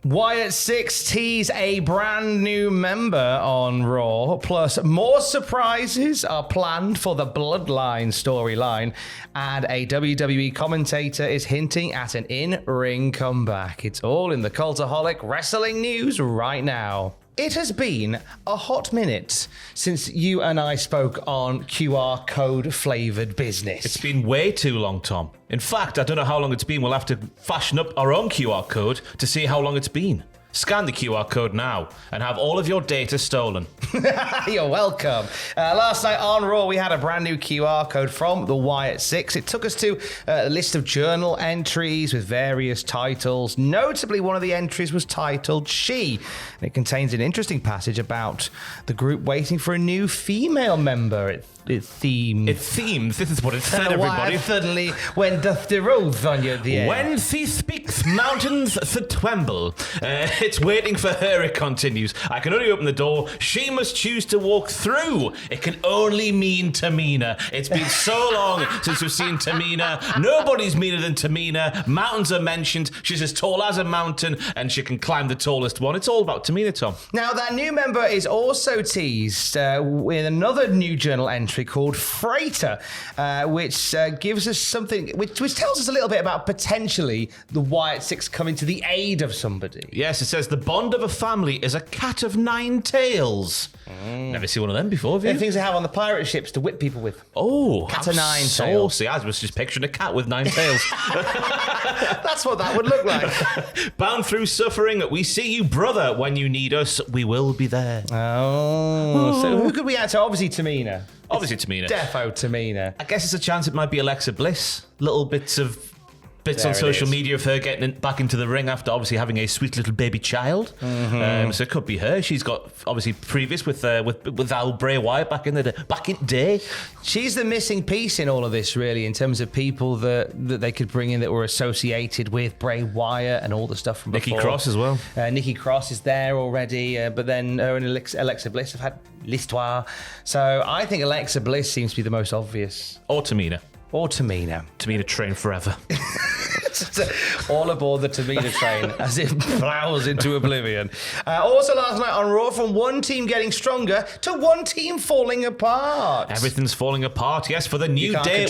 Wyatt Sicks tease a brand new member on Raw, plus more surprises are planned for the Bloodline storyline, and a WWE commentator is hinting at an in-ring comeback. It's all in the Cultaholic wrestling news right now. It has been a hot minute since you and I spoke on QR code flavoured business. It's been way too long, Tom. In fact, I don't know how long it's been. We'll have to fashion up our own QR code to see how long it's been. Scan the QR code now and have all of your data stolen. You're welcome. Last night on Raw, we had a brand new QR code from the Wyatt Sicks. It took us to a list of journal entries with various titles. Notably, one of the entries was titled She. And it contains an interesting passage about the group waiting for a new female member. It themes. This is what it said, everybody. Why suddenly when doth the rose on you there? When she speaks, mountains to tremble. It's waiting for her, it continues. I can only open the door. She must choose to walk through. It can only mean Tamina. It's been so long since we've seen Tamina. Nobody's meaner than Tamina. Mountains are mentioned. She's as tall as a mountain, and she can climb the tallest one. It's all about Tamina, Tom. Now, that new member is also teased with another new journal entry called Freighter, which gives us something, which tells us a little bit about potentially the Wyatt Sicks coming to the aid of somebody. Yes, it says the bond of a family is a cat of nine tails. Never seen one of them before, have you? The things they have on the pirate ships to whip people with. Oh, cat of nine tails. Saucy. I was just picturing a cat with 9 tails. That's what that would look like. Bound through suffering, we see you, brother. When you need us, we will be there. Oh. So who could we add to? Obviously Tamina. Obviously Tamina. Defo Tamina. I guess it's a chance it might be Alexa Bliss. Little bits on social media of her getting back into the ring after obviously having a sweet little baby child. Mm-hmm. So it could be her. She's got obviously previous with Al Bray Wyatt back in the day. She's the missing piece in all of this, really, in terms of people that they could bring in that were associated with Bray Wyatt and all the stuff from before. Nikki Cross as well. Nikki Cross is there already, but then her and Alexa Bliss have had l'histoire. So I think Alexa Bliss seems to be the most obvious. Or Tamina. Tamina train forever. All aboard the Tamina train as it plows into oblivion. Also last night on Raw, from one team getting stronger to one team falling apart. Everything's falling apart, yes, for the New Day.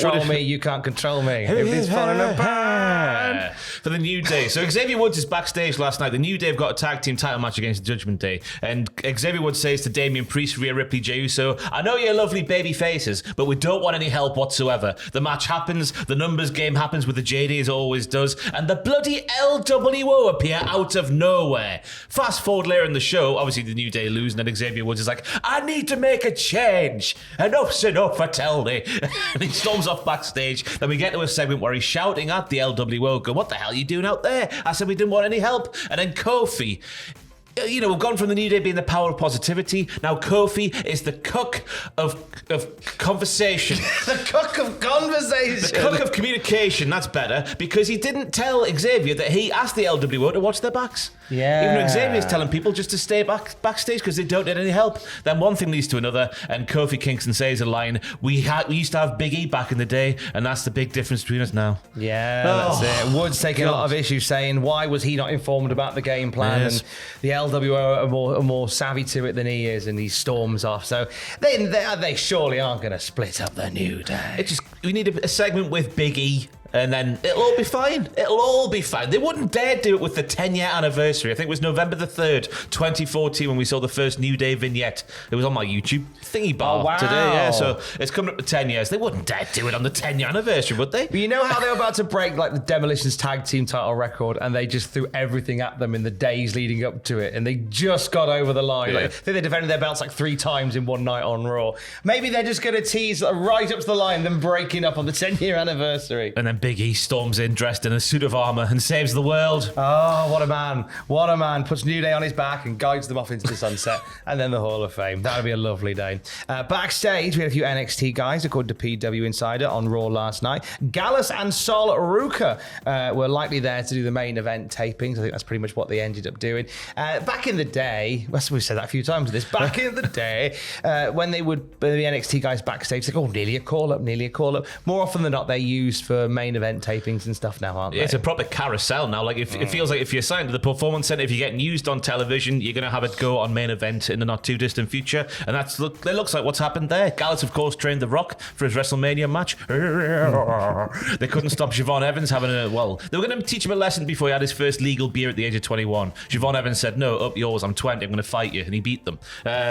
You can't control me. Everything's falling apart. For the New Day. So Xavier Woods is backstage last night. The New Day have got a tag team title match against Judgment Day. And Xavier Woods says to Damian Priest, Rhea Ripley, Jey Uso, I know you're lovely baby faces, but we don't want any help whatsoever. The match happens, the numbers game happens with the JD as it always does, and the bloody LWO appear out of nowhere. Fast forward later in the show, obviously the New Day lose, and then Xavier Woods is like, I need to make a change. Enough's enough, I tell me. And he storms off backstage. Then we get to a segment where he's shouting at the LWO, going, what the hell are you doing out there? I said we didn't want any help. And then Kofi, you know, we've gone from the New Day being the power of positivity. Now Kofi is the cook of conversation. The cook of conversation. The cook of communication, that's better, because he didn't tell Xavier that he asked the LWO to watch their backs. Yeah. Even though Xavier's telling people just to stay backstage because they don't need any help. Then one thing leads to another, and Kofi Kingston says a line, we used to have Big E back in the day, and that's the big difference between us now. Yeah, that's it. Wood's taking a lot of issues, saying, why was he not informed about the game plan? Yes. And the LWO are more savvy to it than he is, and he storms off. So they surely aren't going to split up the New Day. We need a segment with Big E, and then it'll all be fine. It'll all be fine. They wouldn't dare do it with the 10-year anniversary. I think it was November the 3rd, 2014, when we saw the first New Day vignette. It was on my YouTube thingy bar today. Yeah, so it's coming up to 10 years. They wouldn't dare do it on the 10-year anniversary, would they? But you know how they were about to break like the Demolition's tag team title record, and they just threw everything at them in the days leading up to it, and they just got over the line. Yeah. Like, I think they defended their belts like 3 times in one night on Raw. Maybe they're just going to tease right up to the line, then breaking up on the 10-year anniversary. And then Big E storms in dressed in a suit of armour and saves the world. Oh, what a man. What a man. Puts New Day on his back and guides them off into the sunset and then the Hall of Fame. That would be a lovely day. Backstage, we had a few NXT guys, according to PW Insider, on Raw last night. Gallus and Sol Ruka were likely there to do the main event tapings. I think that's pretty much what they ended up doing. Back in the day, we've said that a few times, back in the day, when the NXT guys backstage, like, oh, nearly a call-up. More often than not, they're used for main main event tapings and stuff now, aren't they? It's a proper carousel now. Like, if it feels like if you're signed to the Performance Center, if you're getting used on television, you're going to have it go on main event in the not too distant future. And it looks like what's happened there. Gallus, of course, trained The Rock for his WrestleMania match. They couldn't stop Siobhan Evans having they were going to teach him a lesson before he had his first legal beer at the age of 21. Siobhan Evans said, no, up yours, I'm 20, I'm going to fight you. And he beat them.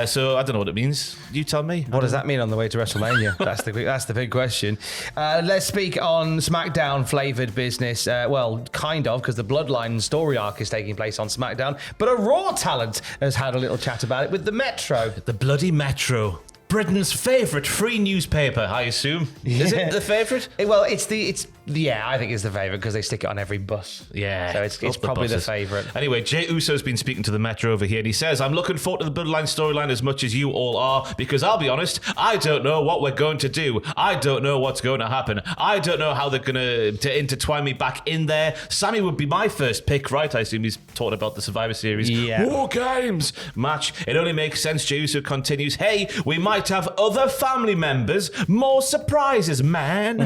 So I don't know what it means. You tell me. What does that mean on the way to WrestleMania? That's the big question. Let's speak on SmackDown flavoured business. Kind of, because the Bloodline story arc is taking place on SmackDown. But a Raw talent has had a little chat about it with the Metro. The bloody Metro. Britain's favourite free newspaper, I assume. Yeah. Is it the favourite? I think it's the favourite because they stick it on every bus. Yeah. So it's probably the favourite. Anyway, Jey Uso's been speaking to the Metro over here, and he says, I'm looking forward to the Bloodline storyline as much as you all are, because I'll be honest, I don't know what we're going to do. I don't know what's going to happen. I don't know how they're going to intertwine me back in there. Sammy would be my first pick, right? I assume he's talking about the Survivor Series War Games match. It only makes sense. Jey Uso continues, hey, we might have other family members. More surprises, man.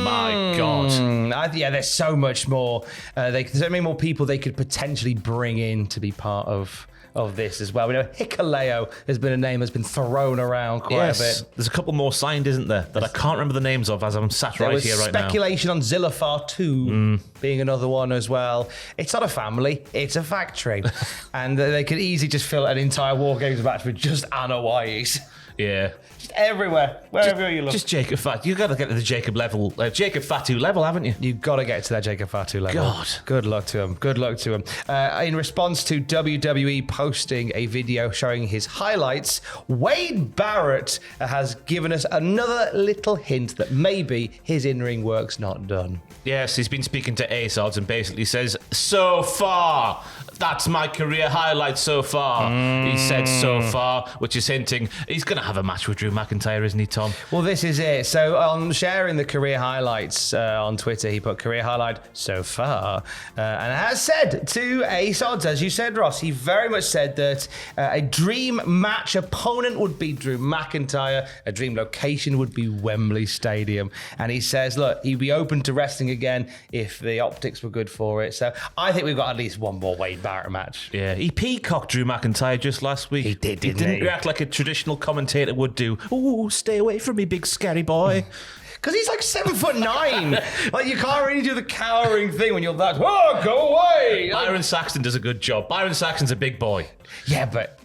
My God. There's so much more. There's so many more people they could potentially bring in to be part of this as well. We know Hikuleo has been a name that's been thrown around quite a bit. There's a couple more signed, isn't there, that I can't remember the names of as I'm sat right here right now. Speculation on Zillafar 2 being another one as well. It's not a family, it's a factory. And they could easily just fill an entire War Games match with just Anna Wise. Yeah. Just everywhere, wherever you look. Just Jacob Fatu. You've got to get to the Jacob Fatu level, haven't you? You've got to get to that Jacob Fatu level. God. Good luck to him. Good luck to him. In response to WWE posting a video showing his highlights, Wade Barrett has given us another little hint that maybe his in-ring work's not done. Yes, he's been speaking to ASODs and basically says, so far, that's my career highlight so far. He said so far, which is hinting he's going to have a match with Drew McIntyre, isn't he, Tom? Well, this is it. So on sharing the career highlights on Twitter, he put career highlight so far. And has said to ASODs, as you said, Ross, he very much said that a dream match opponent would be Drew McIntyre. A dream location would be Wembley Stadium. And he says, look, he'd be open to wrestling again if the optics were good for it. So I think we've got at least one more Wade Barrett match. Yeah, he peacocked Drew McIntyre just last week. He did, didn't he? He didn't react like a traditional commentator would do. Ooh, stay away from me, big scary boy. Because he's like 7'9". Like, you can't really do the cowering thing when you're that, go away. Byron Saxton does a good job. Byron Saxton's a big boy. Yeah, but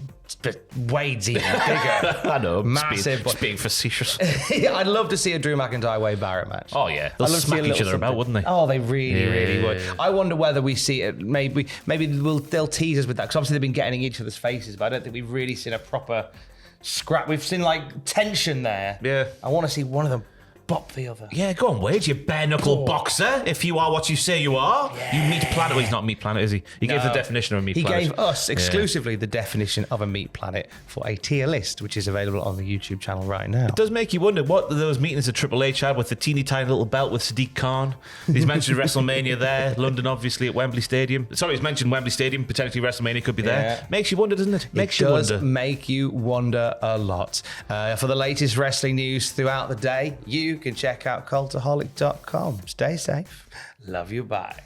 Wade's even bigger. I know. Massive. It's being facetious. I'd love to see a Drew McIntyre Wade Barrett match. Oh, yeah. They'll smack each other about, wouldn't they? Oh, they really would. I wonder whether we see it. Maybe they'll tease us with that. Because obviously they've been getting in each other's faces, but I don't think we've really seen a proper scrap. We've seen like tension there. Yeah. I want to see one of them bop the other. Yeah, go on, Wade, you bare-knuckle boxer. If you are what you say you are. Yeah. You meat planet. Well, he's not meat planet, is he? He gave the definition of a meat planet. He gave us exclusively the definition of a meat planet for a tier list, which is available on the YouTube channel right now. It does make you wonder what those meetings that Triple H had with the teeny tiny little belt with Sadiq Khan. He's mentioned WrestleMania there. London, obviously, at Wembley Stadium. Sorry, he's mentioned Wembley Stadium. Potentially WrestleMania could be there. Makes you wonder, doesn't it? It does make you wonder a lot. For the latest wrestling news throughout the day, you can check out Cultaholic.com. Stay safe. Love you. Bye.